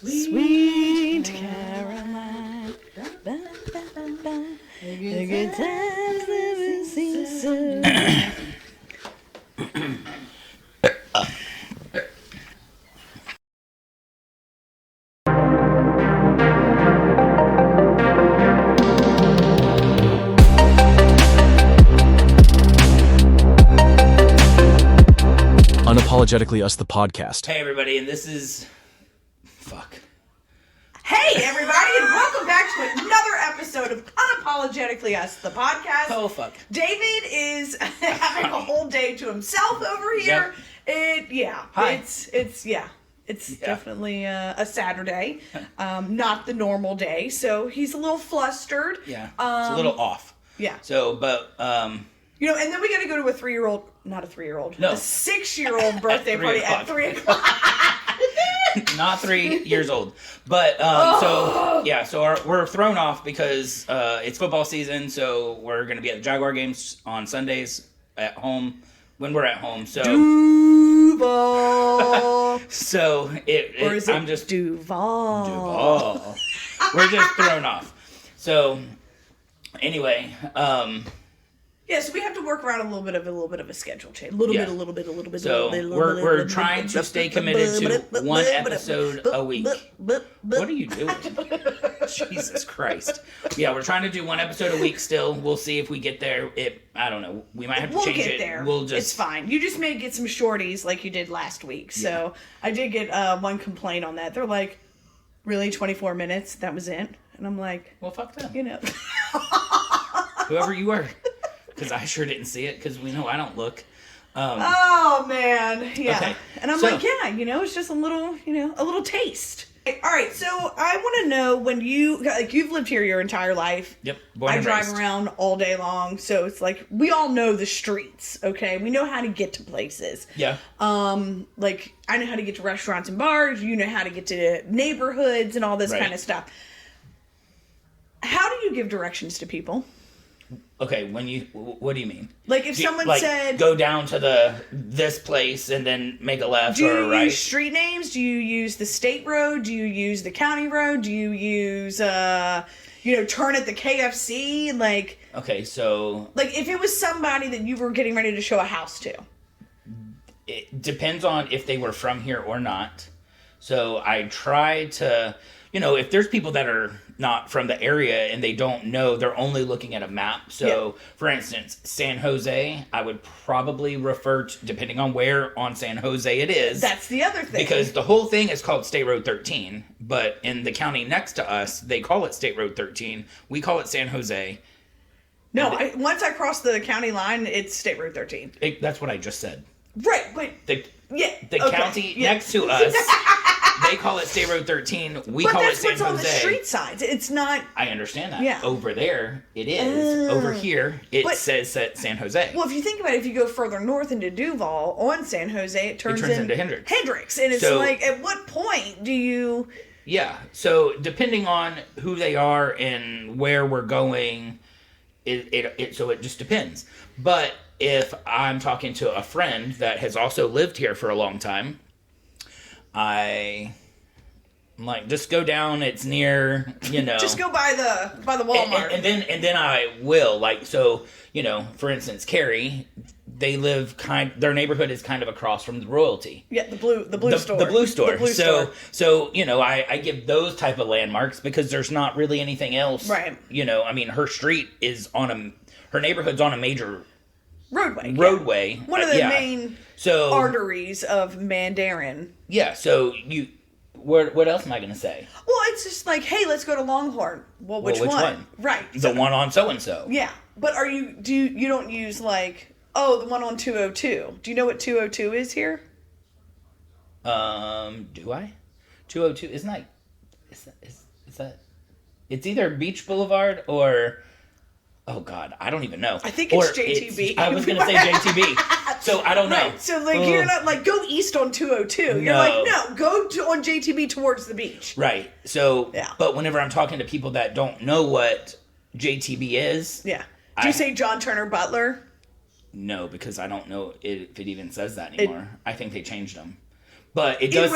Sweet Caroline. Ba, ba, ba, ba. The good times never seem so. Unapologetically Us, the podcast. Hey, everybody, and this is... Fuck. Hey, everybody, and welcome back to another episode of Unapologetically Us, the podcast. Oh, fuck. David is having a whole day to himself over here. Yep. Hi. It's definitely a Saturday, not the normal day, so he's a little flustered. Yeah, it's a little off. Yeah. So, but, You know, and then we got to go to a 3-year-old, not a 3-year-old, No. a 6-year-old birthday party at 3 o'clock. not 3 years old. But, so we're thrown off because it's football season, so we're going to be at the Jaguar games on Sundays at home, when we're at home, so... Duval. So, Or is it I'm just... Duval? Duval. We're just thrown off. So, anyway, Yeah, so we have to work around a little bit of a schedule change. A little bit. So we're trying to stay committed to one episode a week. What are you doing? Jesus Christ. Yeah, we're trying to do one episode a week still. We'll see if we get there. I don't know. We might have to change it. We'll get there. We'll It's fine. You just may get some shorties like you did last week. So I did get one complaint on that. They're like, really, 24 minutes? That was it? And I'm like... Well, fuck them. You know. Whoever you were. Because I sure didn't see it, because we know I don't look. Oh, man. Yeah. Okay. And I'm like, yeah, it's just a little taste. All right, so I want to know when you've lived here your entire life. Yep. I drive around all day long, so it's like, we all know the streets, okay? We know how to get to places. Yeah. Like, I know how to get to restaurants and bars. You know how to get to neighborhoods and all this kind of stuff. How do you give directions to people? Okay, what do you mean? Like if someone said... go down to this place and then make a left or a right? Do you use street names? Do you use the state road? Do you use the county road? Do you use, turn at the KFC? Like... Okay, so... Like if it was somebody that you were getting ready to show a house to. It depends on if they were from here or not. So I try to... if there's people that are not from the area and they don't know, they're only looking at a map. So, for instance, San Jose, I would probably refer to, depending on where on San Jose it is. That's the other thing. Because the whole thing is called State Road 13, but in the county next to us, they call it State Road 13. We call it San Jose. No, once I cross the county line, it's State Road 13. That's what I just said. Right, but... The county next to us... They call it State Road 13. We call it San Jose. But that's what's on the street signs. It's not... I understand that. Yeah. Over there, it is. Over here, it says San Jose. Well, if you think about it, if you go further north into Duval on San Jose, it turns into Hendricks. And it's like, at what point do you... Yeah. So, depending on who they are and where we're going, it just depends. But if I'm talking to a friend that has also lived here for a long time... I'm like, just go down. It's near, just go by the Walmart, and then I will for instance, Carrie, they live their neighborhood is kind of across from the Royalty. Yeah, the blue store. The blue store. So I give those type of landmarks because there's not really anything else. Right. Her street is her neighborhood's on a major roadway. One of the main arteries of Mandarin. Yeah, so what else am I going to say? Well, it's just like, hey, let's go to Longhorn. Well, which one? Right. The one on so-and-so. Yeah, but you don't use the one on 202. Do you know what 202 is here? Do I? 202, isn't that, is that, it's either Beach Boulevard or... Oh, God, I don't even know. I think it's JTB. I was going to say JTB, so I don't know. Right. So, you're not go east on 202. You're go on JTB towards the beach. Right. So, but whenever I'm talking to people that don't know what JTB is... Yeah. Do you say John Turner Butler? No, because I don't know if it even says that anymore. I think they changed them. But it does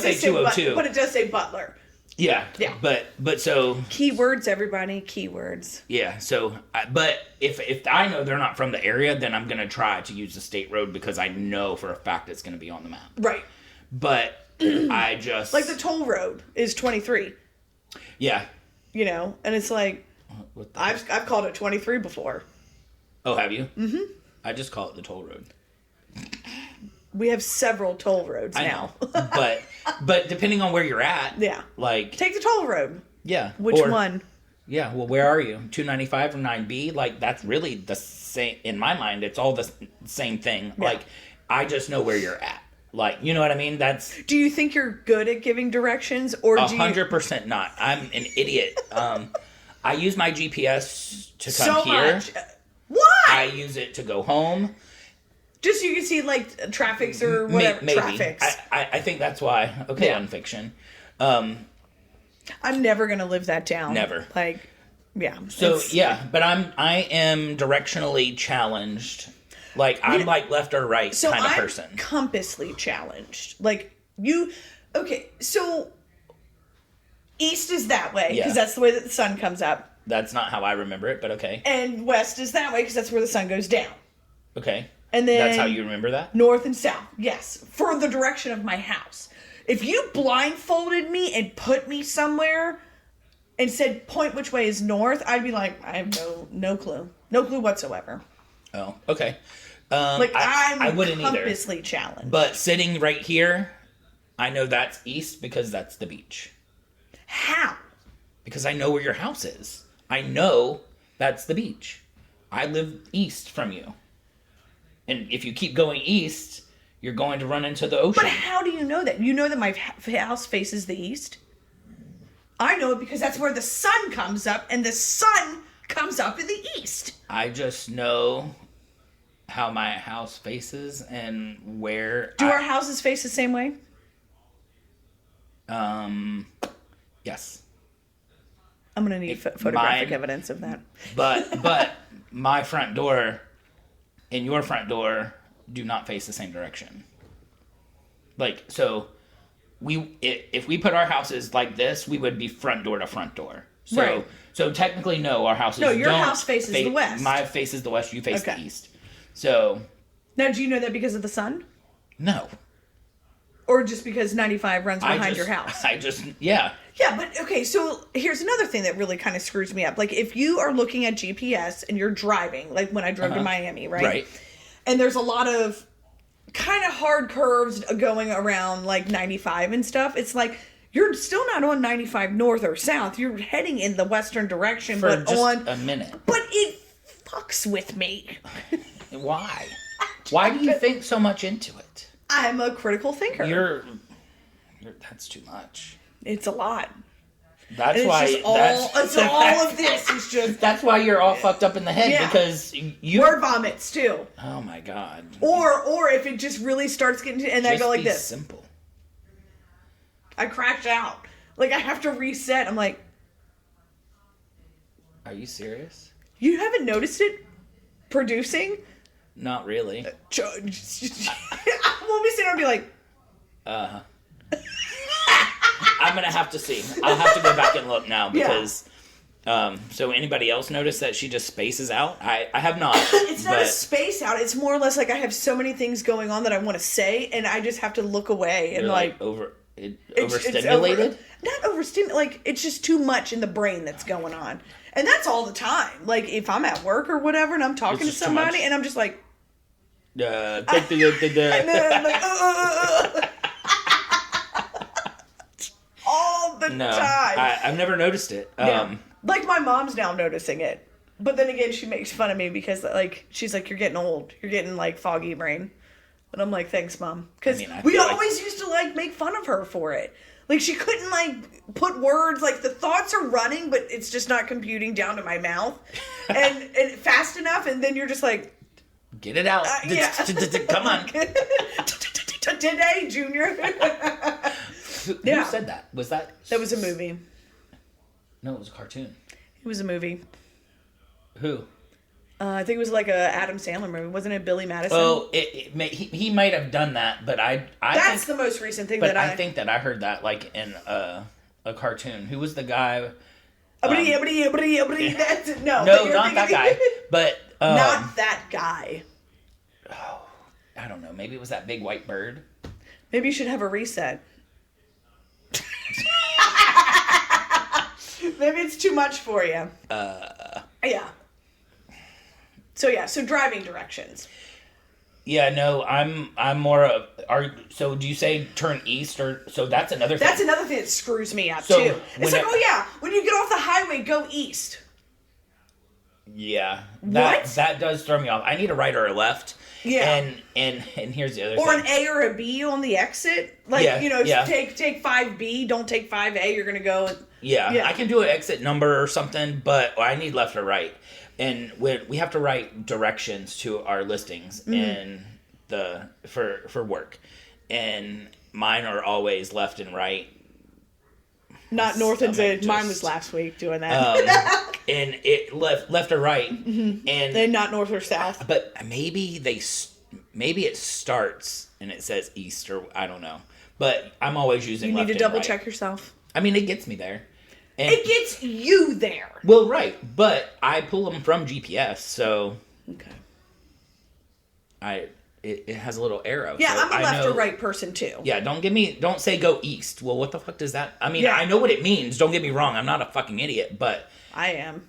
say 202. But it does say butler. Yeah. Yeah. But so keywords, everybody, keywords. Yeah. So, but if I know they're not from the area, then I'm gonna try to use the state road because I know for a fact it's gonna be on the map. Right. But I just like the toll road is 23. Yeah. You know, and it's like I've called it 23 before. Oh, have you? Mm-hmm. I just call it the toll road. We have several toll roads now. but depending on where you're at, yeah, like take the toll road. Yeah, which one? Yeah, well, where are you? 295 or 9B? Like that's really the same in my mind. It's all the same thing. Yeah. Like I just know where you're at. Like you know what I mean? That's. Do you think you're good at giving directions, or 100% not? I'm an idiot. I use my GPS to come here. Much. Why? I use it to go home. Just so you can see, like, traffics or whatever. Maybe. Traffics. I think that's why. Okay, yeah. Unfiction. I'm never going to live that down. Never. Like, yeah. So, yeah, but I am directionally challenged. Like, I'm like left or right kind of person. So I'm compassly challenged. Like, you... Okay, so... East is that way, because that's the way that the sun comes up. That's not how I remember it, but okay. And west is that way, because that's where the sun goes down. Okay. And then that's how you remember that? North and south, yes. For the direction of my house. If you blindfolded me and put me somewhere and said, point which way is north, I'd be like, I have no clue. No clue whatsoever. Oh, okay. I wouldn't either. Compassly challenged. But sitting right here, I know that's east because that's the beach. How? Because I know where your house is. I know that's the beach. I live east from you. And if you keep going east, you're going to run into the ocean. But how do you know that? You know that my house faces the east? I know it because that's where the sun comes up, and the sun comes up in the east. I just know how my house faces and where... Do our houses face the same way? Yes. I'm going to need photographic evidence of that. But my front door and your front door do not face the same direction. Like, so if we put our houses like this, we would be front door to front door. So, right. So technically, no, our houses No, your house faces the west. My faces the west, you face the east. So. Now, do you know that because of the sun? No. Or just because 95 runs behind your house? Yeah. Yeah, but okay, so here's another thing that really kind of screws me up. Like, if you are looking at GPS and you're driving, like when I drove to Miami, right? Right. And there's a lot of kind of hard curves going around, like, 95 and stuff. It's like, you're still not on 95 north or south. You're heading in the western direction, for just a minute. But it fucks with me. Why? Why do you think so much into it? I'm a critical thinker. That's too much. It's a lot. That's why it's all of this is just. That's why you're all fucked up in the head because you word vomits too. Oh my god. Or if it just really starts getting to, and just I go like this. Simple. I crash out. Like I have to reset. I'm like, are you serious? You haven't noticed it producing? Not really. We'll be sitting there and be like, I'm gonna have to see. I'll have to go back and look now because. So anybody else notice that she just spaces out? I have not. It's not a space out. It's more or less like I have so many things going on that I want to say, and I just have to look away and like overstimulated. Not overstimulated. Like it's just too much in the brain that's going on, and that's all the time. Like if I'm at work or whatever, and I'm talking to somebody, and I'm just like. And then I'm like, all the time. I've never noticed it. Like my mom's now noticing it, but then again, she makes fun of me because like she's like, "You're getting old. You're getting like foggy brain," and I'm like, "Thanks, Mom," because we always used to like make fun of her for it. Like she couldn't like put words like the thoughts are running, but it's just not computing down to my mouth and fast enough, and then you're just like. Get it out. Come on. Today, Junior. Who said that? Was that... That was a movie. No, it was a cartoon. It was a movie. Who? I think it was like a Adam Sandler movie. Wasn't it Billy Madison? Oh, he might have done that, but that's the most recent thing that I think that I heard that like in a cartoon. Who was the guy? That's it. No, not that guy. But not that guy. Oh, I don't know. Maybe it was that big white bird. Maybe you should have a reset. Maybe it's too much for you. Yeah. So driving directions. Yeah, no, I'm more of. So do you say turn east or so? That's another thing. That's another thing that screws me up too. It's like, when you get off the highway, go east. Yeah, what? That does throw me off. I need a right or a left. Yeah, and here's the other or thing. an A or a B on the exit. Like take 5B, don't take 5A. You're gonna go. Yeah, I can do an exit number or something, but I need left or right. And we have to write directions to our listings in for work, and mine are always left and right. Not north and south. Mine was last week doing that. And it left or right, and then not north or south. But maybe it starts and it says east, or I don't know. But I'm always using. You left need to double right. check yourself. I mean, it gets me there. And it gets you there. Well, right, but I pull them from GPS, so okay. It has a little arrow. Yeah, so I'm a left or right person too. Yeah, don't say go east. Well, what the fuck does that? I mean, I know what it means. Don't get me wrong. I'm not a fucking idiot, but I am.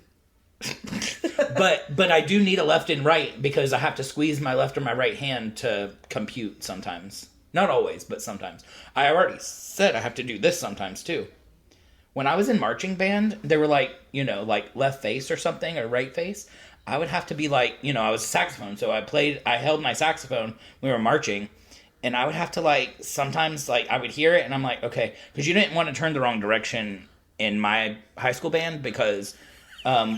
but I do need a left and right because I have to squeeze my left or my right hand to compute sometimes. Not always, but sometimes. I already said I have to do this sometimes too. When I was in marching band, they were like, like left face or something or right face. I would have to be like, I was a saxophone, so I held my saxophone. We were marching, and I would have to like sometimes like I would hear it, and I'm like, okay, because you didn't want to turn the wrong direction in my high school band because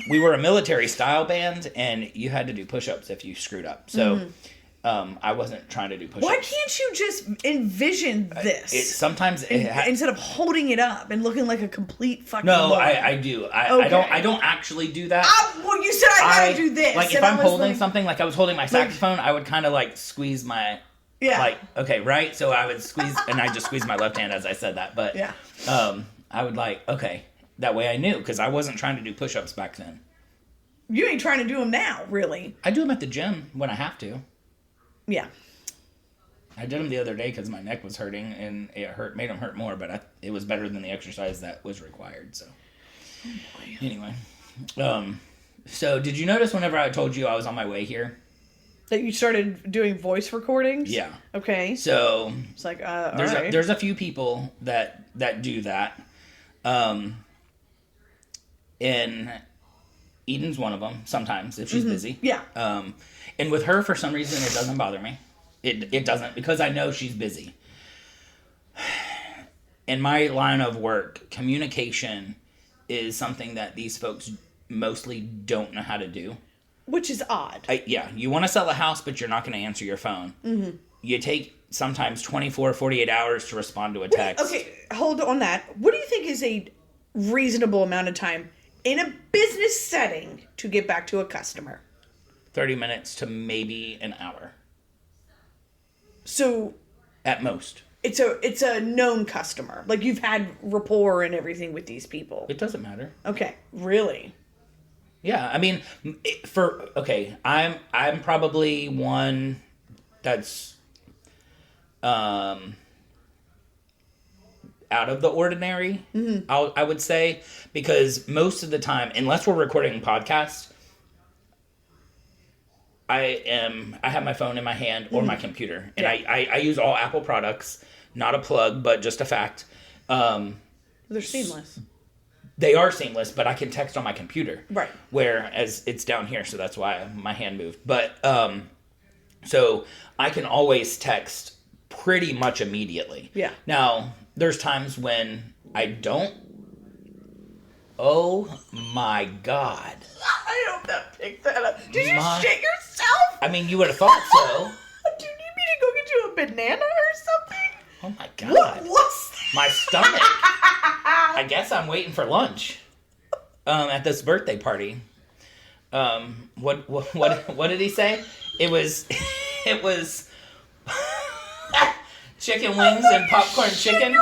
we were a military style band, and you had to do push-ups if you screwed up. So. I wasn't trying to do push-ups. Why can't you just envion this? Instead of holding it up and looking like a complete fucking. No, I do. I don't actually do that. Well, you said I gotta do this. Like if I'm holding something, like I was holding my saxophone, I would kind of like squeeze my. Yeah. Like okay, right. So I would squeeze, and I just squeezed my left hand as I said that. But yeah. I would like okay. That way I knew because I wasn't trying to do push-ups back then. You ain't trying to do them now, really. I do them at the gym when I have to. Yeah. I did them the other day because my neck was hurting and it made them hurt more, but it was better than the exercise that was required. So, anyway, so did you notice whenever I told you I was on my way here that you started doing voice recordings? Yeah. Okay. So it's like there's a few people that do that, and Eden's one of them. Sometimes if she's busy. Yeah. And with her, for some reason, it doesn't bother me. It doesn't, because I know she's busy. In my line of work, communication is something that these folks mostly don't know how to do. Which is odd. You want to sell a house, but you're not going to answer your phone. Mm-hmm. You take sometimes 24, 48 hours to respond to a text. Okay, hold on that. What do you think is a reasonable amount of time in a business setting to get back to a customer? 30 minutes to maybe an hour. So at most. It's a known customer. Like you've had rapport and everything with these people. It doesn't matter. Okay, really? Yeah, I mean I'm probably one that's out of the ordinary. Mm-hmm. I would say because most of the time, unless we're recording podcasts, I have my phone in my hand or my computer, and I use all Apple products. Not a plug, but just a fact. They're seamless. They are seamless, but I can text on my computer. Right. Whereas it's down here, so that's why my hand moved. But so I can always text pretty much immediately. Yeah. Now there's times when I don't. Oh my God. I hope that picked that up. Did you shit yourself? I mean, you would have thought so. Do you need me to go get you a banana or something? Oh my God. What was that? My stomach. I guess I'm waiting for lunch at this birthday party. What did he say? It was chicken wings and popcorn chicken.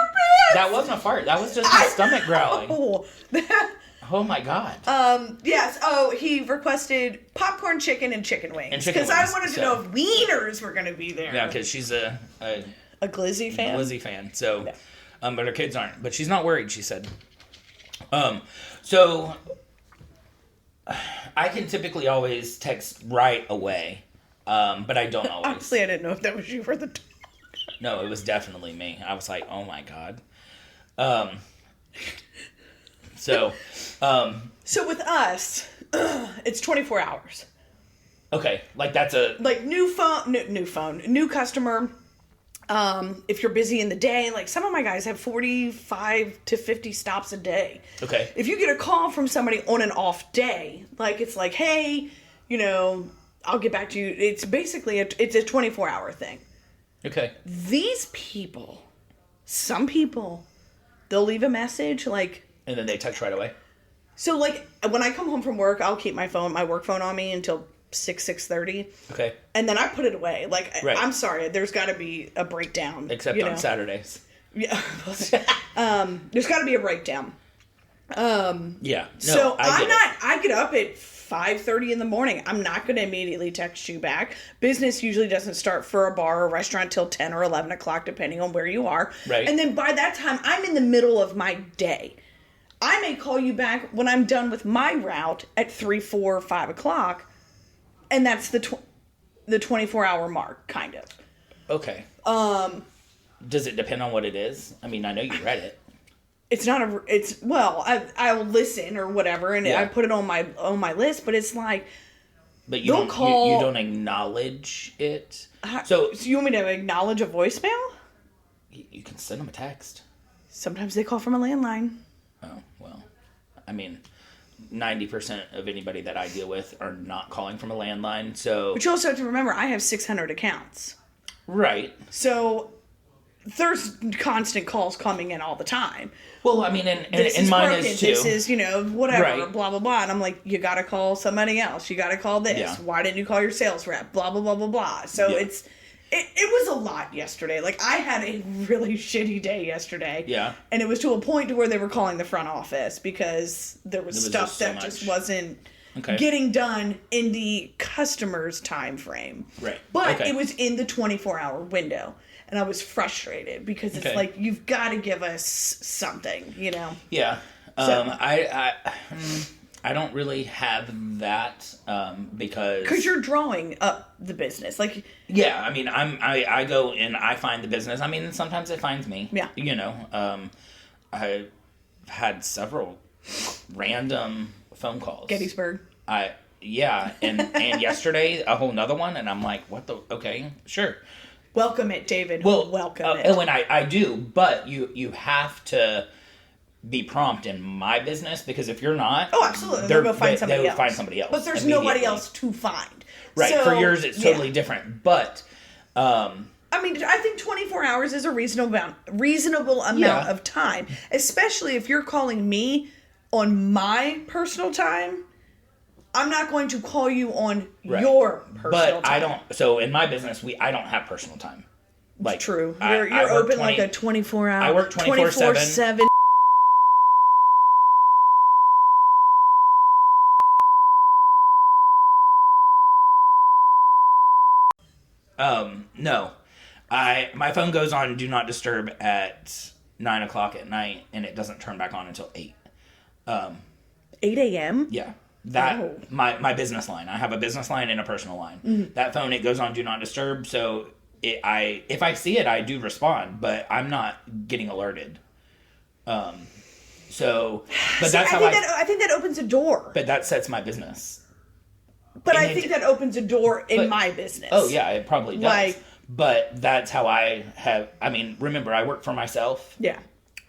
That wasn't a fart. That was just my stomach growling. Oh my god. Yes. Oh, he requested popcorn chicken and chicken wings. Because I wanted to know if wieners were going to be there. Yeah, because she's a glizzy fan. Glizzy fan. So, yeah. But her kids aren't. But she's not worried. She said. So I can typically always text right away, but I don't always. Honestly, I didn't know if that was you or the dog. No, it was definitely me. I was like, oh my god. So with us, it's 24 hours. Okay, like that's a... Like new phone, new customer. If you're busy in the day, like some of my guys have 45 to 50 stops a day. Okay. If you get a call from somebody on an off day, like it's like, hey, I'll get back to you. It's basically it's a 24-hour thing. Okay. These people, some people, they'll leave a message like... And then they text right away? So like when I come home from work, I'll keep my work phone on me until 6:30. Okay. And then I put it away. Like, right. I'm sorry, there's got to be a breakdown. Except on Saturdays. Yeah. There's got to be a breakdown. Yeah. No, so I get up at 5:30 in the morning. I'm not going to immediately text you back. Business usually doesn't start for a bar or restaurant till 10 or 11 o'clock, depending on where you are. Right. And then by that time, I'm in the middle of my day. I may call you back when I'm done with my route at 3, 4, 5 o'clock. And that's the 24-hour mark, kind of. Okay. Does it depend on what it is? I mean, I know you read it. It's not I'll listen or whatever, and I put it on my list. But it's like, but you don't acknowledge it. So you want me to acknowledge a voicemail? You can send them a text. Sometimes they call from a landline. Oh well, I mean. 90% of anybody that I deal with are not calling from a landline, so... But you also have to remember, I have 600 accounts. Right. So, there's constant calls coming in all the time. Well, I mean, and mine is too. This is, whatever, right. Blah, blah, blah. And I'm like, you gotta call somebody else. You gotta call this. Yeah. Why didn't you call your sales rep? Blah, blah, blah, blah, blah. So, It was a lot yesterday. Like, I had a really shitty day yesterday. Yeah. And it was to a point to where they were calling the front office because there was stuff that just wasn't getting done in the customer's time frame. Right. But it was in the 24-hour window. And I was frustrated because it's like, you've got to give us something, Yeah. I don't really have that because you're drawing up the business, like I mean I go and I find the business. I mean sometimes it finds me. Yeah. I had several random phone calls. Gettysburg. And yesterday a whole nother one, and I'm like, what the? Okay, sure. Welcome it, David. Well, welcome it. Oh, and I do, but you have to be prompt in my business, because if you're not, absolutely, they'll find somebody else. But there's nobody else to find. Right. So, for yours, it's totally different. But I mean, I think 24 hours is a reasonable amount of time, especially if you're calling me on my personal time. I'm not going to call you on your personal time. But I don't. So in my business, I don't have personal time. Like, true. You're open like a 24-hour. I work 24/7. No. My phone goes on Do Not Disturb at 9 o'clock at night, and it doesn't turn back on until 8. 8 a.m.? Yeah. My business line. I have a business line and a personal line. Mm-hmm. That phone, it goes on Do Not Disturb, so if I see it, I do respond, but I'm not getting alerted. But that's how I think that opens a door. But that sets my business. But I think that opens a door in my business. Oh, yeah, it probably does. But that's how I have... I mean, remember, I work for myself. Yeah.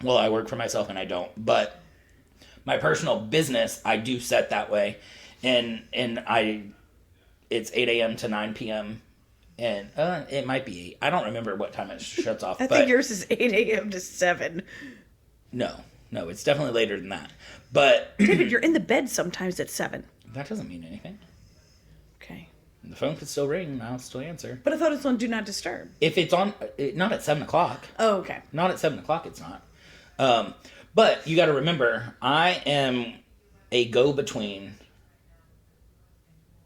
Well, I work for myself and I don't. But my personal business, I do set that way. And it's 8 a.m. to 9 p.m. And it might be 8. I don't remember what time it shuts off. I think yours is 8 a.m. to 7. No. No, it's definitely later than that. But David, you're in the bed sometimes at 7. that doesn't mean anything. Okay. The phone could still ring, and I'll still answer. But I thought it's on Do Not Disturb. If it's on, not at 7 o'clock. Oh, okay. Not at 7 o'clock, it's not. But you got to remember, I am a go-between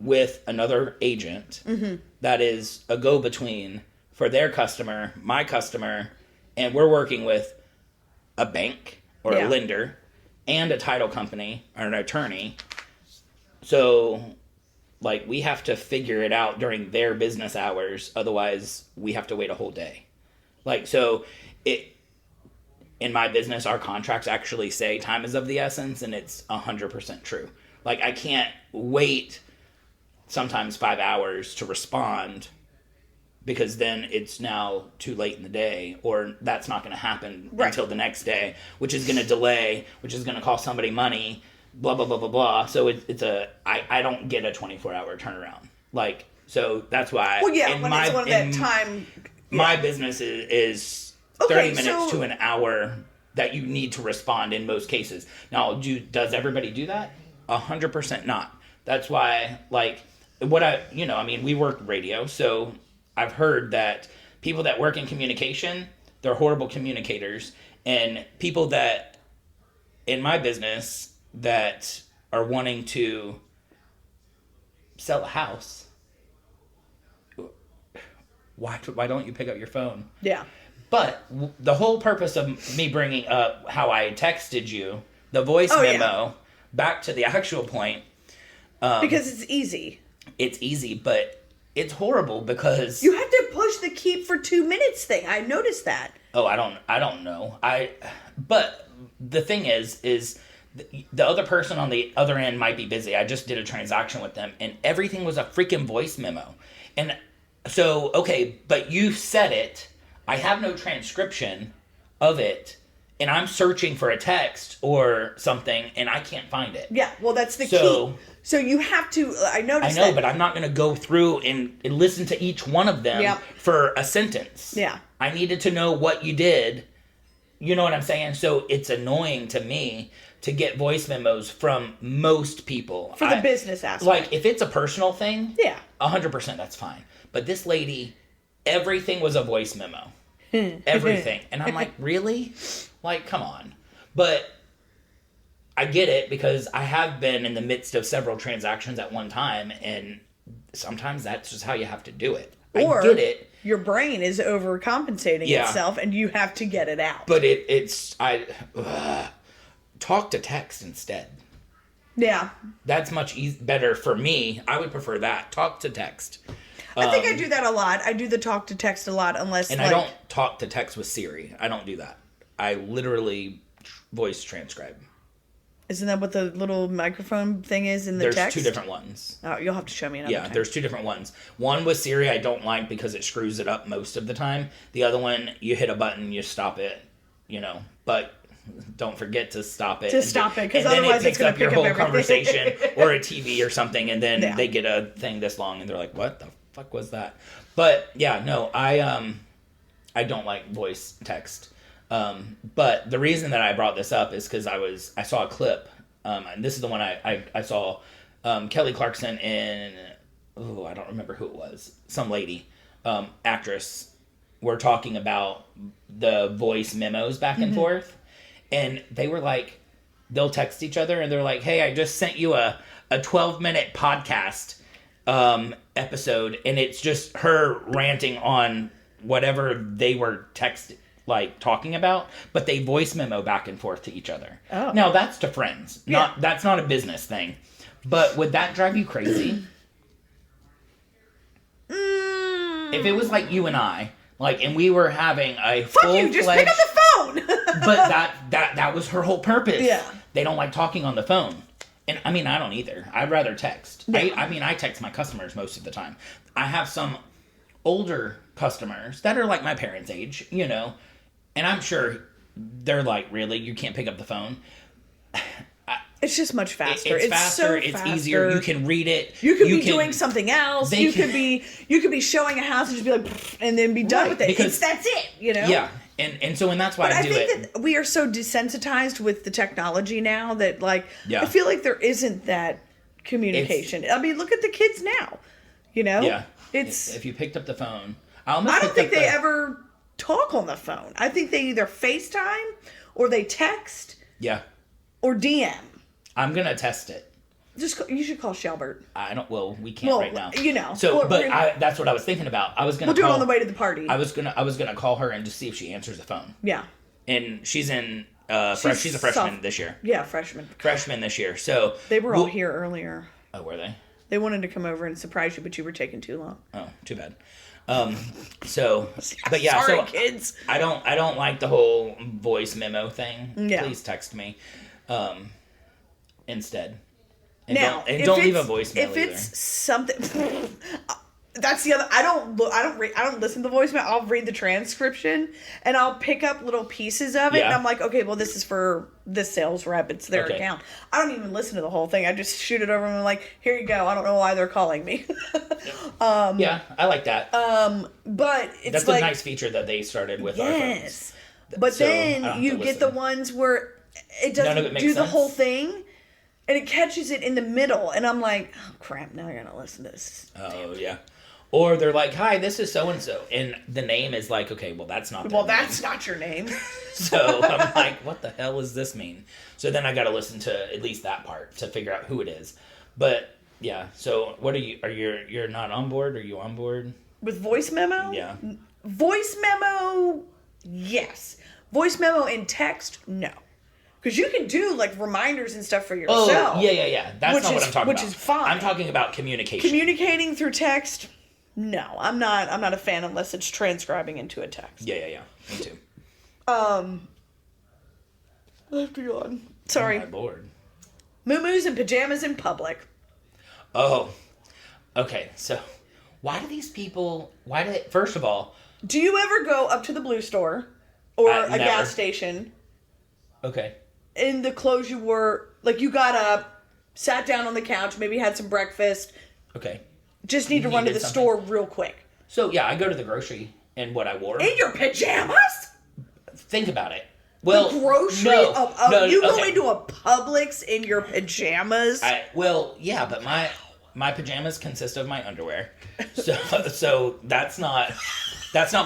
with another agent that is a go-between for their customer, my customer, and we're working with a bank or a lender and a title company or an attorney. So, like, we have to figure it out during their business hours. Otherwise, we have to wait a whole day. Like, so in my business, our contracts actually say time is of the essence, and it's 100% true. Like, I can't wait sometimes 5 hours to respond because then it's now too late in the day, or that's not going to happen until the next day, which is going to delay, which is going to cost somebody money, blah, blah, blah, blah, blah. So I don't get a 24-hour turnaround. Like, so that's why. Well, yeah, when it's one of that time. My business is 30 minutes to an hour that you need to respond in most cases. Now, does everybody do that? 100% not. That's why, like, we work radio, so I've heard that people that work in communication, they're horrible communicators, and people that, in my business, that are wanting to sell a house, why don't you pick up your phone? Yeah. But the whole purpose of me bringing up how I texted you, the voice memo, back to the actual point. Because it's easy. It's easy, but it's horrible because you have to push the keep for 2 minutes thing. I noticed that. Oh, I don't know. But the thing is the other person on the other end might be busy. I just did a transaction with them, and everything was a freaking voice memo. And so, okay, but you said it. I have no transcription of it, and I'm searching for a text or something, and I can't find it. Yeah, well, that's the key. So you have to, I know, but I'm not going to go through and listen to each one of them for a sentence. Yeah. I needed to know what you did. You know what I'm saying? So it's annoying to me to get voice memos from most people. For the business aspect. Like, if it's a personal thing, 100% that's fine. But this lady, everything was a voice memo. Everything. And I'm like, really? Like, come on. But I get it because I have been in the midst of several transactions at one time, and sometimes that's just how you have to do it. Or I get it. Your brain is overcompensating itself, and you have to get it out. But talk to text instead. Yeah. That's much better for me. I would prefer that. Talk to text. I think I do that a lot. I do the talk to text a lot unless... And I don't talk to text with Siri. I don't do that. I literally voice transcribe. Isn't that what the little microphone thing is in the text? There's 2 different ones. Oh, you'll have to show me another time. There's 2 different ones. One with Siri I don't like because it screws it up most of the time. The other one, you hit a button, you stop it, but don't forget to stop it. Because otherwise it's going to pick up your whole conversation or a TV or something, and then they get a thing this long, and they're like, what the fuck was that? But, I don't like voice text. But the reason that I brought this up is because I saw a clip, and this is the one I saw, Kelly Clarkson and, I don't remember who it was, some lady, actress, were talking about the voice memos back and forth, and they were like, they'll text each other, and they're like, hey, I just sent you a 12-minute podcast episode, and it's just her ranting on whatever they were talking about, but they voice memo back and forth to each other. Oh. Now that's to friends. That's not a business thing. But would that drive you crazy? If it was like you and I, and we were having a full-fledged... Fuck you, just pick up the phone! But that was her whole purpose. Yeah. They don't like talking on the phone. And I mean, I don't either. I'd rather text. Yeah. I text my customers most of the time. I have some older customers that are like my parents' age, and I'm sure they're like, really? You can't pick up the phone? It's just much faster. It's faster. It's faster. Easier. You can read it. You could be doing something else. You could be showing a house and just be like, and then be done with it. Because that's it, Yeah. And that's why I do it. I think that we are so desensitized with the technology now that, like, I feel like there isn't that communication. I mean, look at the kids now. Yeah. It's... If you picked up the phone... I don't think they ever talk on the phone. I think they either FaceTime or they text. Yeah. Or DM. I'm going to test it. You should call Shelbert. We can't right now. So, that's what I was thinking about. I was going to do it on the way to the party. I was going to call her and just see if she answers the phone. Yeah. And she's in she's a freshman this year. Yeah, freshman. Freshman this year. So they were all here earlier. Oh, were they? They wanted to come over and surprise you, but you were taking too long. Oh, too bad. But yeah, sorry, kids. I don't like the whole voice memo thing. Yeah. Please text me instead. And don't leave a voicemail if it's something that's the other. I don't listen to the voicemail. I'll read the transcription and I'll pick up little pieces of it and I'm like, okay, well, this is for this sales rep. It's their account. I don't even listen to the whole thing. I just shoot it over and I'm like, here you go. I don't know why they're calling me. Yeah, I like that. But it's that's a nice feature that they started with our phones. But then you get the ones where it doesn't do the whole thing. And it catches it in the middle. And I'm like, oh, crap, now I gotta listen to this. Oh, yeah. Or they're like, hi, this is so-and-so. And the name is like, okay, well, that's not that's not your name. So I'm like, what the hell does this mean? So then I gotta listen to at least that part to figure out who it is. But, yeah. So what you're not on board? Are you on board? With voice memo? Yeah. Voice memo, yes. Voice memo in text, no. Because you can do, like, reminders and stuff for yourself. Oh, yeah. That's not what I'm talking about. Which is fine. I'm talking about communication. Communicating through text, no. I'm not a fan unless it's transcribing into a text. Yeah. Me too. I have to go on. Sorry. Oh, my Lord. Moo-moos and pajamas in public. Oh. Okay, so first of all... Do you ever go up to the Blue Store or a gas station... Okay. In the clothes you wore, like you got up, sat down on the couch, maybe had some breakfast. Okay. Just need to run to the store real quick. So, yeah, I go to the grocery and what I wore. In your pajamas? Think about it. Well, the grocery? No, you go into a Publix in your pajamas? Yeah, but my pajamas consist of my underwear. So that's not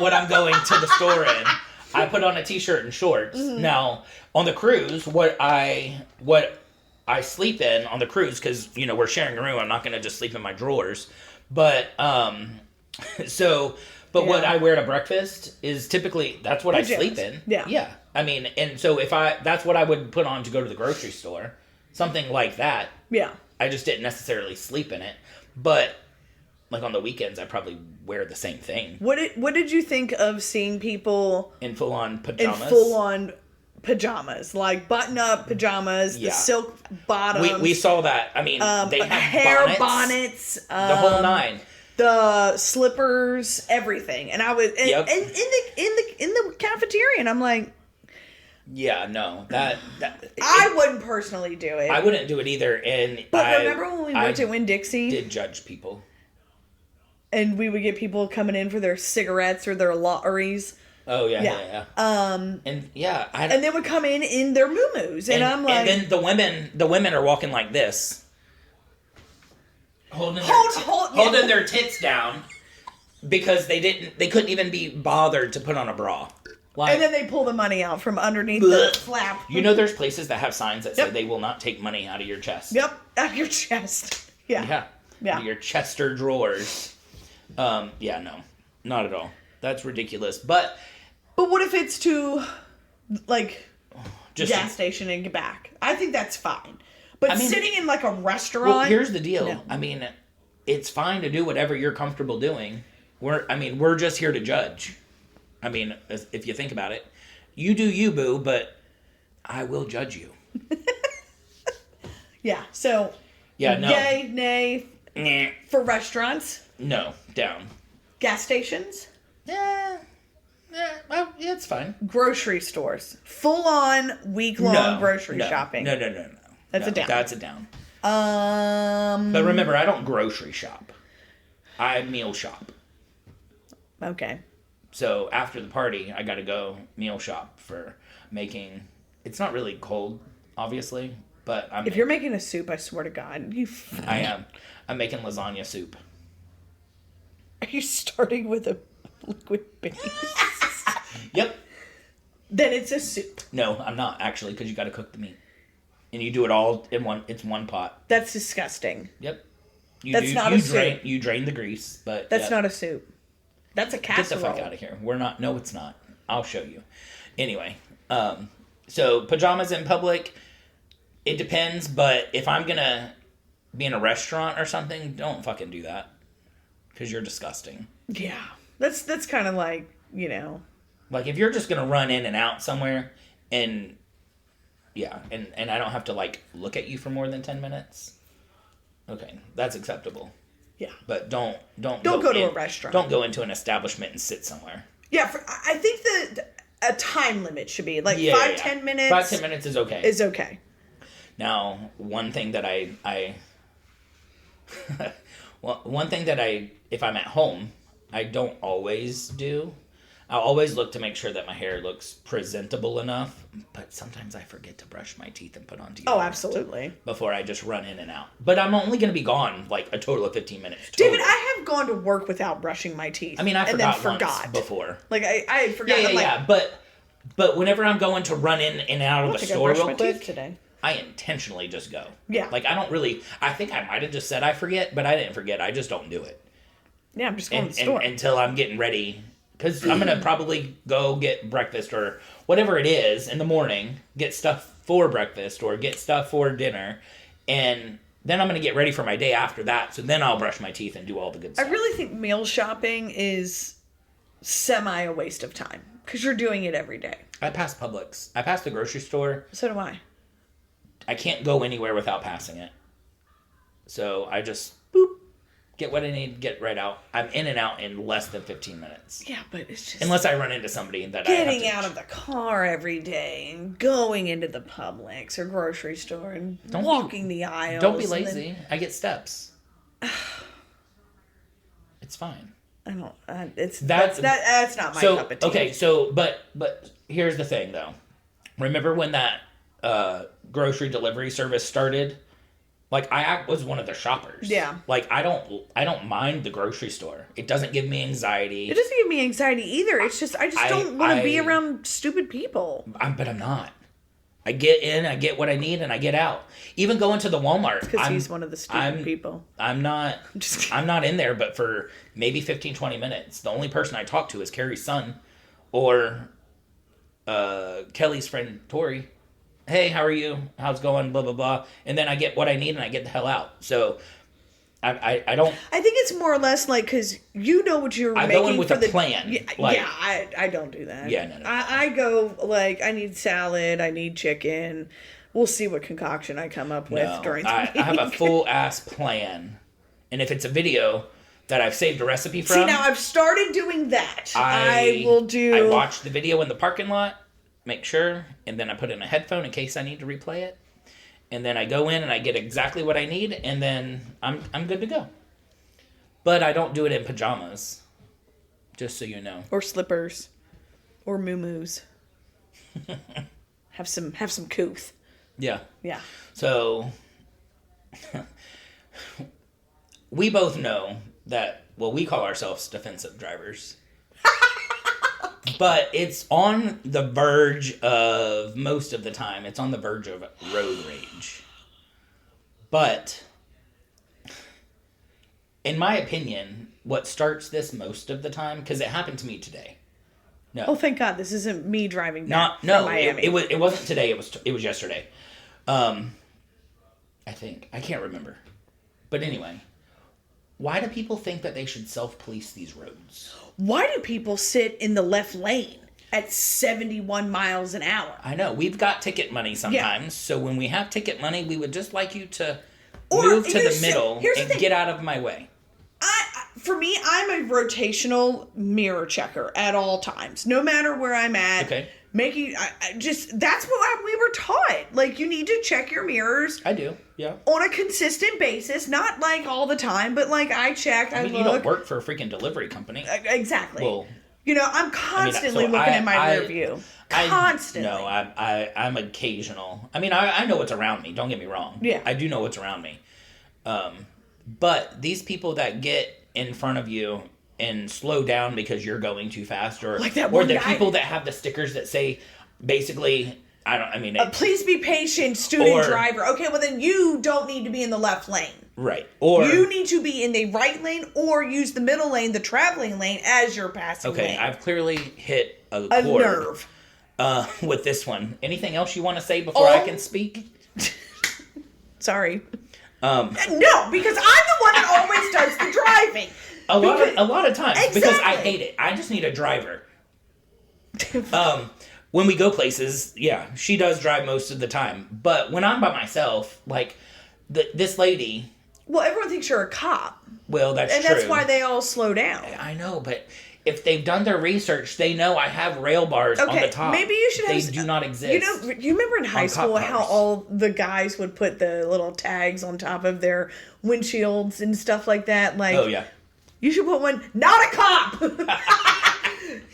what I'm going to the store in. I put on a t-shirt and shorts. Mm-hmm. Now, on the cruise, what I sleep in on the cruise, because, we're sharing a room, I'm not going to just sleep in my drawers. But, what I wear to breakfast is typically, that's what pajamas. I sleep in. Yeah. Yeah. I mean, and so that's what I would put on to go to the grocery store. Something like that. Yeah. I just didn't necessarily sleep in it. But... like on the weekends, I probably wear the same thing. What did you think of seeing people in full on pajamas, like button up pajamas, the silk bottoms? We saw that. I mean, they had hair bonnets, the whole nine, the slippers, everything. And I was in the cafeteria, and I'm like, yeah, no, that I wouldn't personally do it. I wouldn't do it either. But remember when we worked at Winn-Dixie? Did judge people. And we would get people coming in for their cigarettes or their lotteries. Oh, yeah. And they would come in their moo-moos. And I'm like... And then the women are walking like this. Holding their tits down. Because they couldn't even be bothered to put on a bra. And then they pull the money out from underneath the flap. There's places that have signs that say they will not take money out of your chest. Yep, out of your chest. Yeah. Out of your chester drawers. No, not at all. That's ridiculous. But what if it's to, like, gas station and get back? I think that's fine. But sitting in, like, a restaurant... Well, here's the deal. No. I mean, it's fine to do whatever you're comfortable doing. We're just here to judge. I mean, if you think about it. You do you, boo, but I will judge you. Yeah, so... Yeah, no. Yay, nay. For restaurants... No, down. Gas stations? Well, yeah, it's fine. Grocery stores. Full-on, week-long grocery shopping. No. That's a down. That's a down. But remember, I don't grocery shop. I meal shop. Okay. So after the party, I got to go meal shop for making. It's not really cold, obviously, but if you're making a soup, I swear to God, I am. I'm making lasagna soup. Are you starting with a liquid base? Yep. Then it's a soup. No, I'm not actually, because you got to cook the meat, and you do it all in one. It's one pot. That's disgusting. Yep. That's not a soup. You drain the grease, but that's not a soup. That's a casserole. Get the fuck out of here. We're not. No, it's not. I'll show you. Anyway, so pajamas in public, it depends. But if I'm gonna be in a restaurant or something, don't fucking do that, because you're disgusting. Yeah, that's kind of like, like if you're just gonna run in and out somewhere, and and I don't have to like look at you for more than 10 minutes. Okay, that's acceptable. Yeah. But don't go to a restaurant. Don't go into an establishment and sit somewhere. Yeah, I think a time limit should be like 5-10 minutes. 5-10 minutes is okay. Is okay. Now, one thing that if I'm at home, I don't always do. I'll always look to make sure that my hair looks presentable enough, but sometimes I forget to brush my teeth and put on deodorant. Oh, absolutely. Before I just run in and out. But I'm only going to be gone like a total of 15 minutes. Total. David, I have gone to work without brushing my teeth. I mean, I forgot once before. Like, I forgot. Yeah. But whenever I'm going to run in and out of the store real quick, today. I intentionally just go. Yeah. Like, I think I might have just said I forget, but I didn't forget. I just don't do it. Yeah, I'm just going to the store. Until I'm getting ready. Because I'm going to probably go get breakfast or whatever it is in the morning, get stuff for breakfast or get stuff for dinner, and then I'm going to get ready for my day after that, so then I'll brush my teeth and do all the good stuff. I really think meal shopping is semi a waste of time, because you're doing it every day. I pass Publix. I pass the grocery store. So do I. I can't go anywhere without passing it. So I just, boop. Get what I need, get right out. I'm in and out in less than 15 minutes. Yeah, but it's just... Unless I run into somebody that getting out of the car every day and going into the Publix or grocery store and walking the aisles. Don't be lazy. I get steps. It's fine. I don't... that's not my cup of tea. Okay, but here's the thing, though. Remember when that grocery delivery service started? Like, I was one of the shoppers. Yeah. Like, I don't mind the grocery store. It doesn't give me anxiety. It doesn't give me anxiety either. It's just, I don't want to be around stupid people. But I'm not. I get in, I get what I need, and I get out. Even going to the Walmart. Because he's one of the stupid people. I'm not in there, but for maybe 15, 20 minutes. The only person I talk to is Carrie's son or Kelly's friend, Tori. Hey, how are you? How's it going? Blah, blah, blah. And then I get what I need and I get the hell out. So I don't... I think it's more or less like, because you know what you're making. I go in with a plan. I don't do that. Yeah, no. I go, like, I need salad, I need chicken. We'll see what concoction I come up with during the week. I have a full-ass plan. And if it's a video that I've saved a recipe from... See, now I've started doing that. I watch the video in the parking lot. Make sure, and then I put in a headphone in case I need to replay it, and then I go in and I get exactly what I need, and then I'm good to go. But I don't do it in pajamas, just so you know. Or slippers, or moo-moos. have some couth. Yeah. Yeah. So we both know that. Well, we call ourselves defensive drivers. But it's on the verge of, most of the time, it's on the verge of road rage. But, in my opinion, what starts this most of the time, because it happened to me today. No. Oh, thank God, this isn't me driving back from Miami. It wasn't today, it was yesterday. I think. I can't remember. But anyway, why do people think that they should self-police these roads? Why do people sit in the left lane at 71 miles an hour? I know. We've got ticket money sometimes. Yeah. So when we have ticket money, we would just like you to move to the middle and get out of my way. For me, I'm a rotational mirror checker at all times. No matter where I'm at. Okay. That's what we were taught. what? Like, you need to check your mirrors. I do, yeah. On a consistent basis, not like all the time, but like I check, I mean, you don't work for a freaking delivery company. Exactly. Well, you know, I'm constantly looking at my rear view. Constantly. No, I'm occasional. I mean, I know what's around me. Don't get me wrong. Yeah. I do know what's around me. But these people that get in front of you and slow down because you're going too fast, or like that or the people that have the stickers that say, basically, please be patient, student driver. Okay, well then you don't need to be in the left lane. Right. Or you need to be in the right lane or use the middle lane, the traveling lane, as your passing lane. Okay, I've clearly hit a chord. Nerve. With this one. Anything else you want to say before I can speak? Sorry. No, because I'm the one that always does the driving. A lot of times. Exactly. Because I hate it. I just need a driver. When we go places, yeah, she does drive most of the time. But when I'm by myself, like, this lady... Well, everyone thinks you're a cop. Well, that's true. And that's why they all slow down. I know, but if they've done their research, they know I have rail bars on the top. Maybe you should have... They do not exist. You remember in high school how all the guys would put the little tags on top of their windshields and stuff like that? Like, oh, yeah. You should put one, not a cop!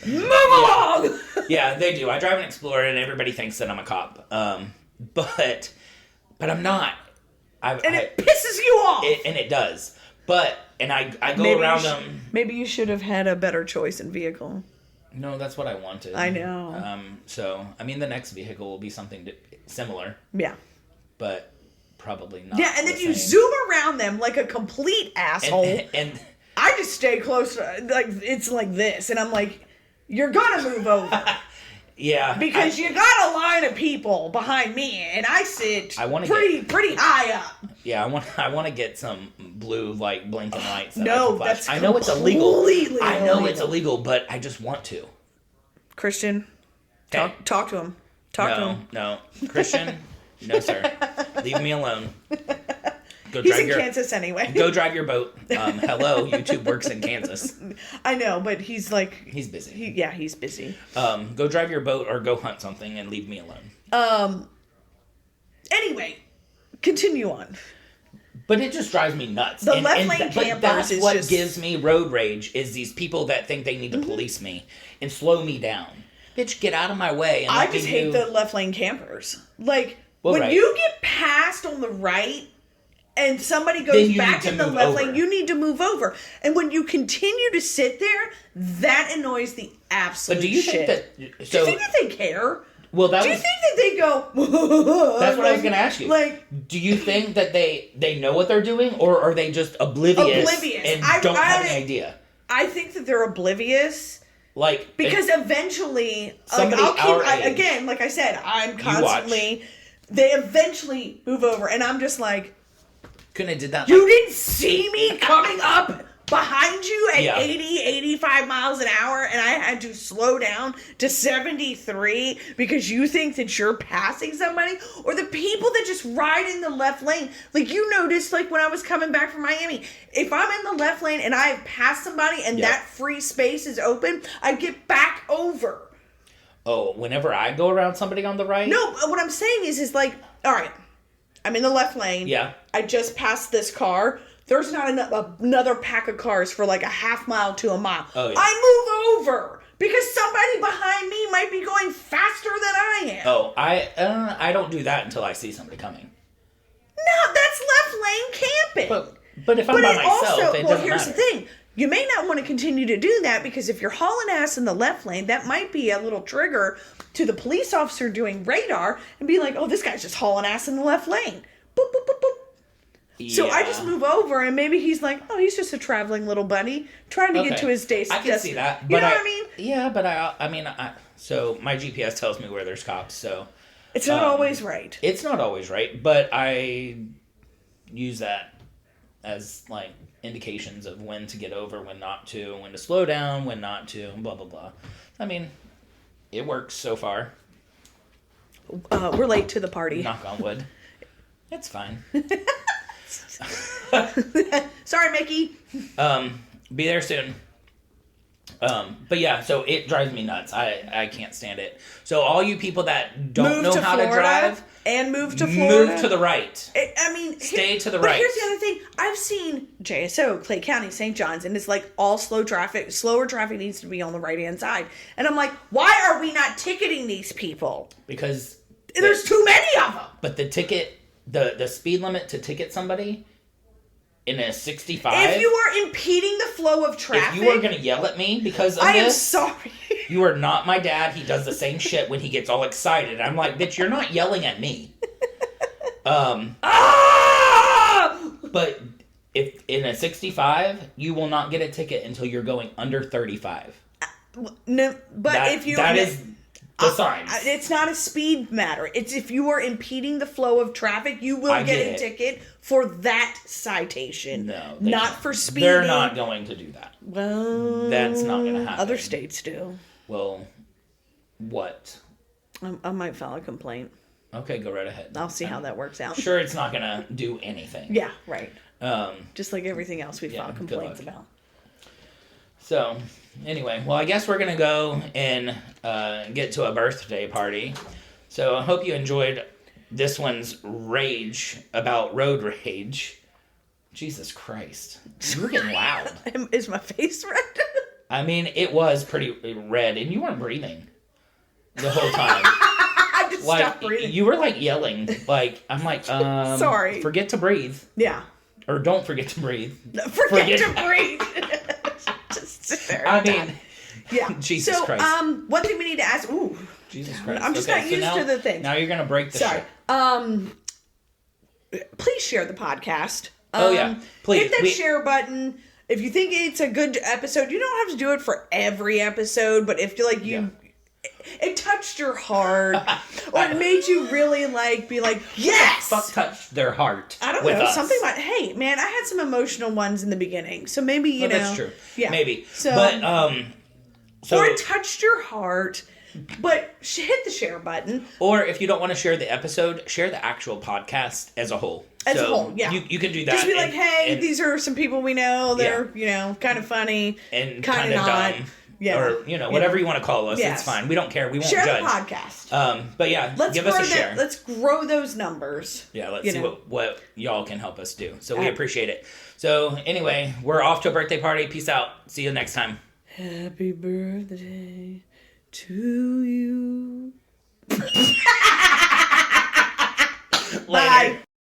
Move along! Yeah, they do. I drive an Explorer and everybody thinks that I'm a cop. But I'm not. It pisses you off! It does. But, and I go around them. Maybe you should have had a better choice in vehicle. No, that's what I wanted. I know. So, I mean, the next vehicle will be something similar. Yeah. But probably not. Yeah, and then you zoom around them like a complete asshole. And I just stay close, like, it's like this, and I'm like, you're gonna move over. Yeah. Because you got a line of people behind me, and I sit pretty high up. Yeah, I want to get some blue, like, blinking lights. No, that's I know it's illegal. I know illegal. it's illegal, but I just want to. Christian, talk to him. Talk to him. No, Christian, no, sir. Leave me alone. He's in Kansas anyway. Go drive your boat. Hello, YouTube works in Kansas. I know, but he's like... He's busy. He's busy. Go drive your boat or go hunt something and leave me alone. Anyway, continue on. But it just drives me nuts. The left lane campers that's what gives me road rage, is these people that think they need to police me and slow me down. Bitch, get out of my way. And I just hate the left lane campers. Like, when you get passed on the right... and somebody goes back in the left lane, you need to move over. And when you continue to sit there, that annoys the absolute shit. But do you think that... do you think that they care? Well, do you think that they go... That's what I was going to ask you. Like, do you think that they know what they're doing, or are they just oblivious. And don't have any idea? I think that they're oblivious. Like... Because eventually... Somebody again, like I said, I'm constantly... They eventually move over, and I'm just like... Couldn't have did that. You didn't see me coming up behind you at 80, 85 miles an hour, and I had to slow down to 73 because you think that you're passing somebody? Or the people that just ride in the left lane. Like, you noticed, like, when I was coming back from Miami, if I'm in the left lane and I have passed somebody and that free space is open, I get back over. Oh, whenever I go around somebody on the right? No, what I'm saying is like, all right, I'm in the left lane. Yeah. I just passed this car. There's not another pack of cars for like a half mile to a mile. Oh, yeah. I move over because somebody behind me might be going faster than I am. Oh, I don't do that until I see somebody coming. No, that's left lane camping. But if I'm by myself, it doesn't here's matter. the thing. You may not want to continue to do that because if you're hauling ass in the left lane, that might be a little trigger to the police officer doing radar and be like, oh, this guy's just hauling ass in the left lane. Boop, boop, boop, boop. Yeah. So I just move over and maybe he's like, oh, he's just a traveling little bunny trying to get to his destination. I can see that. You know what I mean? Yeah, but I mean, so my GPS tells me where there's cops, so. It's not always right. It's not always right, but I use that as like indications of when to get over, when not to, when to slow down, when not to, and blah, blah, blah. I mean, it works so far. We're late to the party. Knock on wood. It's fine. Sorry, Mickey. Be there soon. But yeah, so it drives me nuts. I can't stand it. So all you people that don't know how to drive, and move to Florida. Move to the right. Stay to the right. But here's the other thing. I've seen JSO, Clay County, St. John's, and it's like all slower traffic needs to be on the right-hand side. And I'm like, why are we not ticketing these people? Because there's too many of them. But the ticket, the speed limit to ticket somebody in a 65. If you are impeding the flow of traffic. If you are going to yell at me because of this. I am sorry. You are not my dad. He does the same shit when he gets all excited. I'm like, bitch, you're not yelling at me. But if in a 65, you will not get a ticket until you're going under 35. No, but that is the signs. It's not a speed matter. It's if you are impeding the flow of traffic, you will get a ticket for that citation. No, not for speeding. They're not going to do that. Well, that's not going to happen. Other states do. Well, what? I might file a complaint. Okay, go right ahead. I'll see how that works out. Sure, it's not going to do anything. Yeah, right. Just like everything else we file complaints about. So, anyway, well, I guess we're going to go and get to a birthday party. So, I hope you enjoyed this one's rage about road rage. Jesus Christ. You were getting loud. Is my face red? I mean, it was pretty red, and you weren't breathing the whole time. I just stopped breathing. You were, like, yelling. I'm like, sorry. Forget to breathe. Yeah. Or don't forget to breathe. Forget to breathe. Just sit there. I mean, yeah. Jesus Christ. One thing we need to ask. Ooh. Jesus Christ. I'm just not used to the thing. Now you're going to break the shit. Please share the podcast. Oh, yeah. Please. Hit that share button. If you think it's a good episode, you don't have to do it for every episode, but if it touched your heart, or it made you really be like, yes! Fuck touched their heart. I don't know. Something like, hey, man, I had some emotional ones in the beginning, so maybe, you know. That's true. Yeah. Maybe. So, but, or it touched your heart, but hit the share button. Or if you don't want to share the episode, share the actual podcast as a whole. As a whole, yeah. You can do that. Just be like, hey, these are some people we know. They're, kind of funny. And kind of dumb. Yeah. Or, whatever you want to call us. Yes. It's fine. We don't care. We won't judge. Share the podcast. But yeah, give us a share. Let's grow those numbers. Yeah, let's see what y'all can help us do. So we appreciate it. So anyway, we're off to a birthday party. Peace out. See you next time. Happy birthday to you.